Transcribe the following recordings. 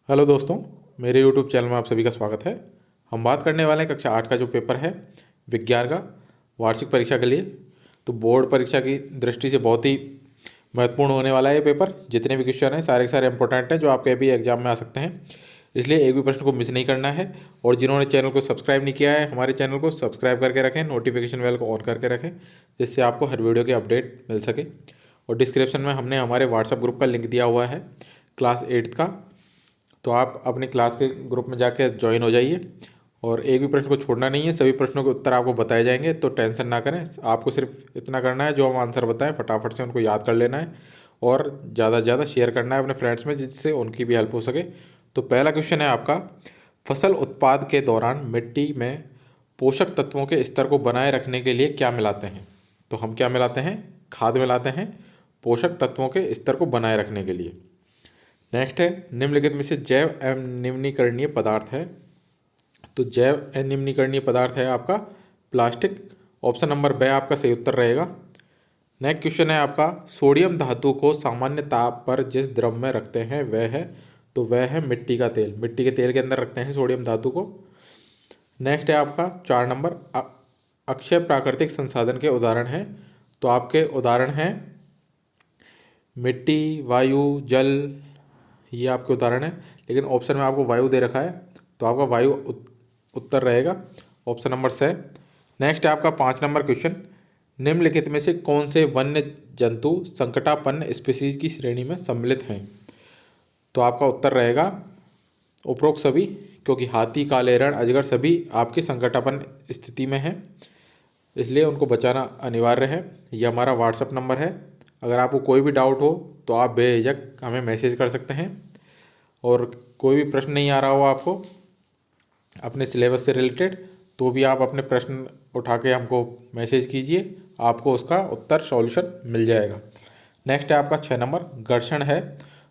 Hello दोस्तों, मेरे YouTube channel में आप सभी का स्वागत है। हम बात करने वाले हैं कक्षा 8 का जो पेपर है विज्ञान का वार्षिक परीक्षा के लिए। तो बोर्ड परीक्षा की दृष्टि से बहुत ही महत्वपूर्ण होने वाला है ये पेपर। जितने भी क्वेश्चन हैं सारे के सारे इंपॉर्टेंट हैं जो आपके भी एग्जाम में आ सकते हैं, इसलिए एक भी प्रश्न को मिस नहीं करना है। और जिन्होंने चैनल को सब्सक्राइब नहीं किया है, हमारे चैनल को सब्सक्राइब करके रखें, नोटिफिकेशन बेल को ऑन करके रखें, जिससे आपको हर वीडियो की अपडेट मिल सके। और डिस्क्रिप्शन में हमने हमारे व्हाट्सएप ग्रुप का लिंक दिया हुआ है क्लास 8 का, तो आप अपनी क्लास के ग्रुप में जाके ज्वाइन हो जाइए। और एक भी प्रश्न को छोड़ना नहीं है, सभी प्रश्नों के उत्तर आपको बताए जाएंगे, तो टेंशन ना करें। आपको सिर्फ इतना करना है, जो हम आंसर बताएं फटाफट से उनको याद कर लेना है और ज़्यादा से ज़्यादा शेयर करना है अपने फ्रेंड्स में, जिससे उनकी भी हेल्प हो सके। तो पहला क्वेश्चन है आपका, फसल उत्पाद के दौरान मिट्टी में पोषक तत्वों के स्तर को बनाए रखने के लिए क्या मिलाते हैं? तो हम क्या मिलाते हैं? खाद मिलाते हैं पोषक तत्वों के स्तर को बनाए रखने के लिए। नेक्स्ट है, निम्नलिखित में से जैव अनिम्नीकरणीय पदार्थ है। तो जैव अनिम्नीकरणीय पदार्थ है आपका प्लास्टिक। ऑप्शन नंबर ब आपका सही उत्तर रहेगा। नेक्स्ट क्वेश्चन है आपका, सोडियम धातु को सामान्य ताप पर जिस द्रव में रखते हैं वह है? तो वह है मिट्टी का तेल। मिट्टी के तेल के अंदर रखते हैं सोडियम धातु को। नेक्स्ट है आपका 4 नंबर, अक्षय प्राकृतिक संसाधन के उदाहरण हैं। तो आपके उदाहरण हैं मिट्टी, वायु, जल, ये आपके उदाहरण है। लेकिन ऑप्शन में आपको वायु दे रखा है, तो आपका वायु उत्तर रहेगा, ऑप्शन नंबर से। नेक्स्ट है आपका 5 नंबर क्वेश्चन, निम्नलिखित में से कौन से वन्य जंतु संकटापन्न स्पीशीज की श्रेणी में सम्मिलित हैं? तो आपका उत्तर रहेगा उपरोक्त सभी, क्योंकि हाथी, काले हिरण, अजगर सभी आपकी संकटापन्न स्थिति में हैं, इसलिए उनको बचाना अनिवार्य है। ये हमारा व्हाट्सएप नंबर है। अगर आपको कोई भी डाउट हो तो आप बेझिझक हमें मैसेज कर सकते हैं। और कोई भी प्रश्न नहीं आ रहा हो आपको अपने सिलेबस से रिलेटेड, तो भी आप अपने प्रश्न उठा के हमको मैसेज कीजिए, आपको उसका उत्तर सॉल्यूशन मिल जाएगा। नेक्स्ट है आपका 6 नंबर, घर्षण है।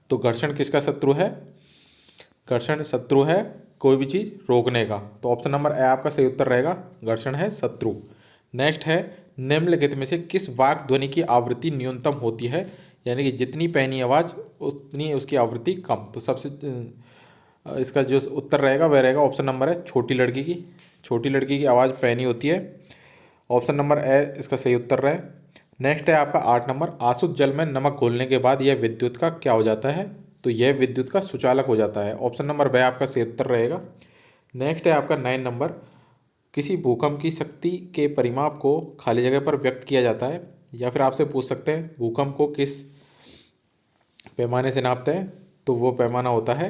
तो घर्षण किसका शत्रु है? घर्षण शत्रु है कोई भी चीज़ रोकने का, तो ऑप्शन नंबर ए आपका सही उत्तर रहेगा, घर्षण है शत्रु। नेक्स्ट है, निम्नलिखित में से किस वाक् ध्वनि की आवृत्ति न्यूनतम होती है? यानी कि जितनी पैनी आवाज़ उतनी उसकी आवृत्ति कम। तो सबसे इसका जो उत्तर रहेगा वह रहेगा ऑप्शन नंबर है छोटी लड़की की। छोटी लड़की की आवाज़ पैनी होती है, ऑप्शन नंबर ए इसका सही उत्तर रहे। नेक्स्ट है आपका 8 नंबर, आसुत जल में नमक घोलने के बाद यह विद्युत का क्या हो जाता है? तो यह विद्युत का सुचालक हो जाता है, ऑप्शन नंबर ब आपका सही उत्तर रहेगा। नेक्स्ट है आपका 9 नंबर, किसी भूकंप की शक्ति के परिमाप को खाली जगह पर व्यक्त किया जाता है। या फिर आपसे पूछ सकते हैं भूकंप को किस पैमाने से नापते हैं? तो वो पैमाना होता है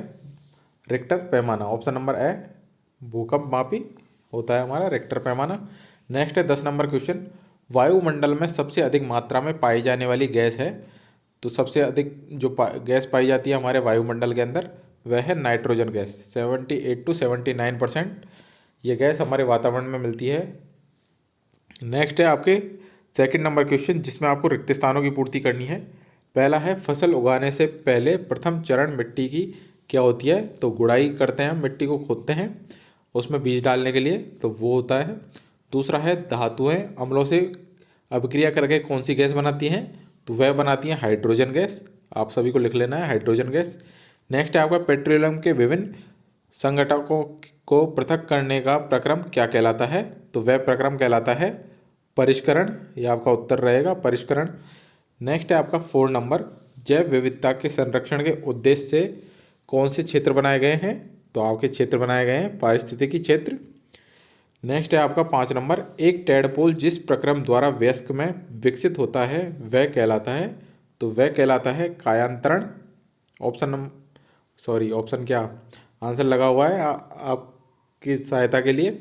रिक्टर पैमाना, ऑप्शन नंबर ए भूकंप मापी होता है हमारा रिक्टर पैमाना। नेक्स्ट है 10 नंबर क्वेश्चन, वायुमंडल में सबसे अधिक मात्रा में पाई जाने वाली गैस है। तो सबसे अधिक जो गैस पाई जाती है हमारे वायुमंडल के अंदर वह है नाइट्रोजन गैस। 78 to 79% ये गैस हमारे वातावरण में मिलती है। नेक्स्ट है आपके 2 नंबर क्वेश्चन, जिसमें आपको रिक्त स्थानों की पूर्ति करनी है। पहला है, फसल उगाने से पहले प्रथम चरण मिट्टी की क्या होती है? तो गुड़ाई करते हैं, मिट्टी को खोदते हैं उसमें बीज डालने के लिए, तो वो होता है। दूसरा है, धातुएं अम्लों से अभिक्रिया करके कौन सी गैस बनाती हैं? तो वह बनाती हैं हाइड्रोजन गैस। आप सभी को लिख लेना है हाइड्रोजन गैस। नेक्स्ट है आपका पेट्रोलियम के विभिन्न संघटकों को पृथक करने का प्रक्रम क्या कहलाता है? तो वह प्रक्रम कहलाता है परिष्करण। यह आपका उत्तर रहेगा परिष्करण। नेक्स्ट है आपका 4 नंबर, जैव विविधता के संरक्षण के उद्देश्य से कौन से क्षेत्र बनाए गए हैं? तो आपके क्षेत्र बनाए गए हैं पारिस्थितिकी क्षेत्र। नेक्स्ट है आपका 5 नंबर, एक टेडपोल जिस प्रक्रम द्वारा वयस्क में विकसित होता है वह कहलाता है? तो वह कहलाता है कायांतरण। ऑप्शन क्या आंसर लगा हुआ है आपकी सहायता के लिए।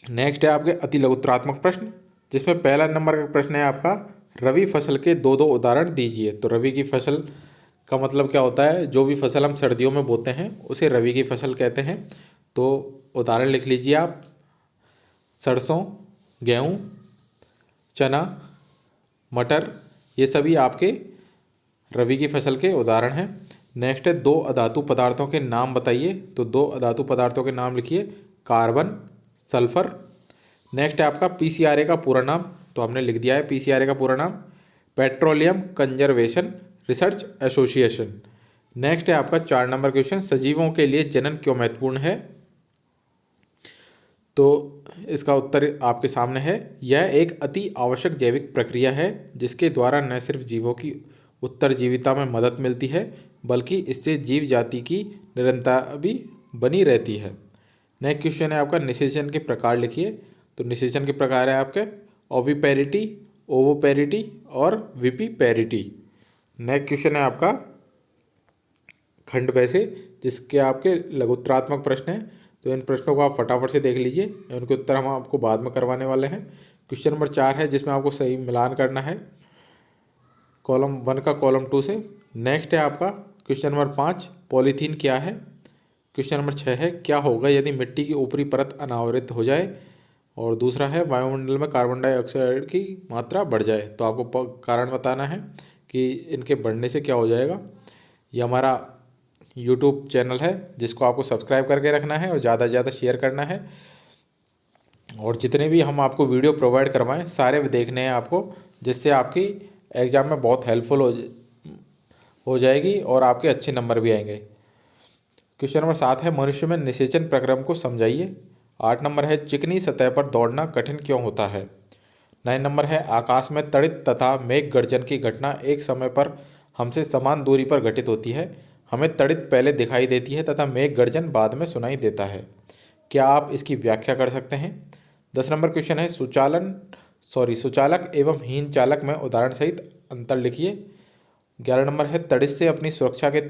नेक्स्ट है आपके अति लघुत्तरात्मक प्रश्न, जिसमें पहला नंबर का प्रश्न है आपका, रवि फसल के दो उदाहरण दीजिए। तो रवि की फसल का मतलब क्या होता है? जो भी फसल हम सर्दियों में बोते हैं उसे रवि की फसल कहते हैं। तो उदाहरण लिख लीजिए आप, सरसों, गेहूँ, चना, मटर, ये सभी आपके रवि की फसल के उदाहरण हैं। नेक्स्ट है, 2 अधातु पदार्थों के नाम बताइए। तो 2 अधातु पदार्थों के नाम लिखिए, कार्बन, सल्फर। नेक्स्ट है आपका पीसीआरए का पूरा नाम। तो हमने लिख दिया है पीसीआरए का पूरा नाम, petroleum conservation research association. Next है आपका 4 नंबर क्वेश्चन, सजीवों के लिए जनन क्यों महत्वपूर्ण है। तो इसका उत्तर आपके सामने है, यह एक अति आवश्यक जैविक प्रक्रिया है जिसके द्वारा न सिर्फ जीवों की उत्तरजीविता में मदद मिलती है बल्कि इससे जीव जाति की निरंतरता भी बनी रहती है। नेक्स्ट क्वेश्चन है आपका, निषेचन के प्रकार लिखिए। तो निषेचन के प्रकार है आपके ओविपेरिटी, ओवोपेरिटी और विपिपेरिटी। नेक्स्ट क्वेश्चन है आपका खंड वैसे, जिसके आपके लघुत्तरात्मक प्रश्न हैं। तो इन प्रश्नों को आप फटाफट से देख लीजिए, इनके उत्तर हम आपको बाद में करवाने वाले हैं। क्वेश्चन नंबर 4 है जिसमें आपको सही मिलान करना है कॉलम 1 का कॉलम 2 से। नेक्स्ट है आपका क्वेश्चन नंबर 5, पॉलीथीन क्या है। क्वेश्चन नंबर 6 है, क्या होगा यदि मिट्टी की ऊपरी परत अनावृत हो जाए। और दूसरा है, वायुमंडल में कार्बन डाइऑक्साइड की मात्रा बढ़ जाए। तो आपको कारण बताना है कि इनके बढ़ने से क्या हो जाएगा। ये हमारा यूट्यूब चैनल है जिसको आपको सब्सक्राइब करके रखना है और ज़्यादा से ज़्यादा शेयर करना है। और जितने भी हम आपको वीडियो प्रोवाइड करवाएं सारे देखने हैं आपको, जिससे आपकी एग्ज़ाम में बहुत हेल्पफुल हो जाएगी और आपके अच्छे नंबर भी आएंगे। क्वेश्चन नंबर 7 है, मनुष्य में निषेचन प्रक्रम को समझाइए। 8 नंबर है, चिकनी सतह पर दौड़ना कठिन क्यों होता है। 9 नंबर है, आकाश में तड़ित तथा मेघ गर्जन की घटना एक समय पर हमसे समान दूरी पर घटित होती है। हमें तड़ित पहले दिखाई देती है तथा मेघ गर्जन बाद में सुनाई देता है। क्या आप इसकी व्याख्या कर सकते हैं। 10 नंबर क्वेश्चन है, सुचालक एवं हीन चालक में उदाहरण सहित अंतर लिखिए। 11 नंबर है, तड़ित से अपनी सुरक्षा के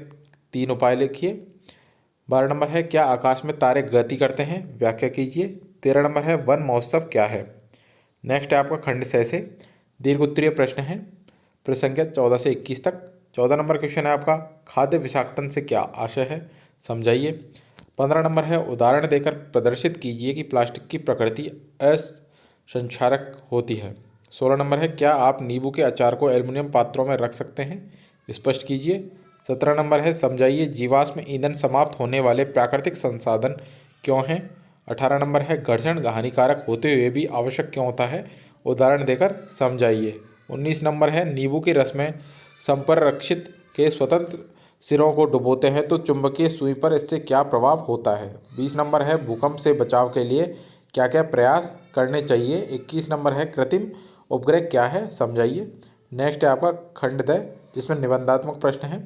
3 उपाय लिखिए। 12 नंबर है, क्या आकाश में तारे गति करते हैं, व्याख्या कीजिए। 13 नंबर है, वन महोत्सव क्या है। नेक्स्ट है आपका खंड 6 से दीर्घ उत्तरीय प्रश्न है, प्रश्न संख्या 14 से 21 तक। 14 नंबर क्वेश्चन है आपका, खाद्य विषाक्तन से क्या आशय है, समझाइए। 15 नंबर है, उदाहरण देकर प्रदर्शित कीजिए कि प्लास्टिक की प्रकृति असंक्षारक होती है। 16 नंबर है, क्या आप नींबू के अचार को एल्युमिनियम पात्रों में रख सकते हैं, स्पष्ट कीजिए। 17 नंबर है, समझाइए जीवाश्म ईंधन समाप्त होने वाले प्राकृतिक संसाधन क्यों हैं। 18 नंबर है, घर्षण हानिकारक होते हुए भी आवश्यक क्यों होता है, उदाहरण देकर समझाइए। 19 नंबर है, नींबू के रस में संपरक्षित के स्वतंत्र सिरों को डुबोते हैं तो चुंबकीय सुई पर इससे क्या प्रभाव होता है। 20 नंबर है, भूकंप से बचाव के लिए क्या क्या प्रयास करने चाहिए। 21 नंबर है, कृत्रिम उपग्रह क्या है, समझाइए। नेक्स्ट है आपका खंड द, जिसमें निबंधात्मक प्रश्न है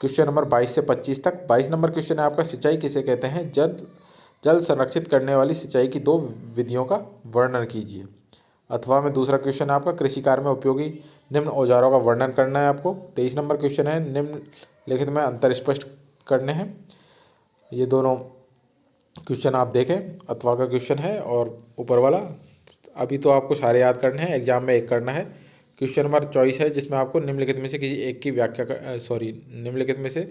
क्वेश्चन नंबर 22 से 25 तक। 22 नंबर क्वेश्चन है आपका, सिंचाई किसे कहते हैं, जल संरक्षित करने वाली सिंचाई की 2 विधियों का वर्णन कीजिए। अथवा में दूसरा क्वेश्चन है आपका, कृषि कार्य में उपयोगी निम्न औजारों का वर्णन करना है आपको। 23 नंबर क्वेश्चन है, निम्नलिखित में अंतर स्पष्ट करने हैं। ये दोनों क्वेश्चन आप देखें, अथवा का क्वेश्चन है और ऊपर वाला। अभी तो आपको सारे याद करने हैं, एग्जाम में एक करना है। क्वेश्चन नंबर 24 है जिसमें आपको निम्नलिखित में से किसी एक की व्याख्या निम्नलिखित में से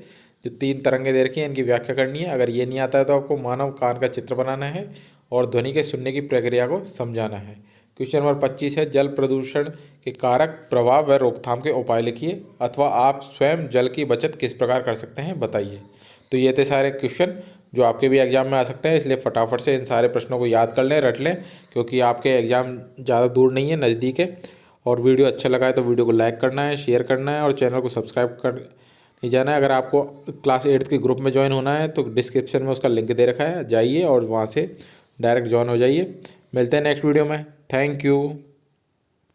जो 3 तरंगें दे रखी हैं इनकी व्याख्या करनी है। अगर ये नहीं आता है तो आपको मानव कान का चित्र बनाना है और ध्वनि के सुनने की प्रक्रिया को समझाना है। क्वेश्चन नंबर 25 है, जल प्रदूषण के कारक, प्रभाव व रोकथाम के उपाय लिखिए, अथवा आप स्वयं जल की बचत किस प्रकार कर सकते हैं, बताइए। तो ये थे सारे क्वेश्चन जो आपके भी एग्जाम में आ सकते हैं, इसलिए फटाफट से इन सारे प्रश्नों को याद कर लें, रट लें, क्योंकि आपके एग्ज़ाम ज़्यादा दूर नहीं है, नज़दीक है। और वीडियो अच्छा लगा है तो वीडियो को लाइक करना है, शेयर करना है और चैनल को सब्सक्राइब कर नहीं जाना है। अगर आपको क्लास 8 के ग्रुप में ज्वाइन होना है तो डिस्क्रिप्शन में उसका लिंक दे रखा है, जाइए और वहाँ से डायरेक्ट ज्वाइन हो जाइए। मिलते हैं नेक्स्ट वीडियो में। Thank you.